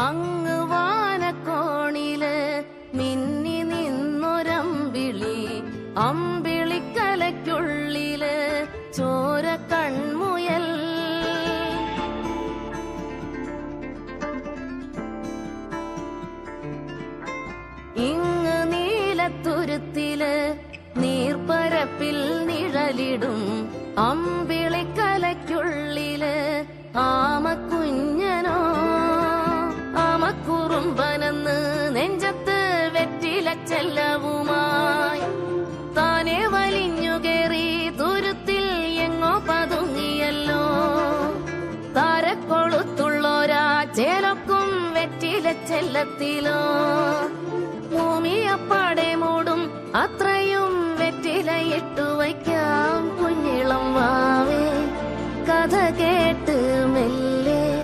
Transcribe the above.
അങ്ങ് വാനക്കോണില് മിന്നി നിന്നൊരമ്പിളി, അമ്പിളിക്കലയ്ക്കുള്ളില് ചോര കൺമുയൽ. ഇങ്ങ് നീലത്തുരുത്തില് നീർപ്പരപ്പിൽ നിഴലിടും അമ്പിളിക്കലയ്ക്കുള്ളില് ആമക്കുഞ്ഞനോ. ആമക്കുറുമ്പനെന്ന് നെഞ്ചത്ത് വെറ്റില ചെല്ലവുമായി താനെ വലിഞ്ഞു കേറി തുരുത്തിൽ എങ്ങോ പതുങ്ങിയല്ലോ. താരക്കൊളുത്തുള്ളോരാ ചേലൊക്കും വെറ്റില ചെല്ലത്തിലോ. ഭൂമിയപ്പാടെ മൂടും അത്രയും വെറ്റിലയിട്ടു വയ്ക്കാം കുഞ്ഞിളം വാവേ. കഥ കേട്ട് മെല്ലെ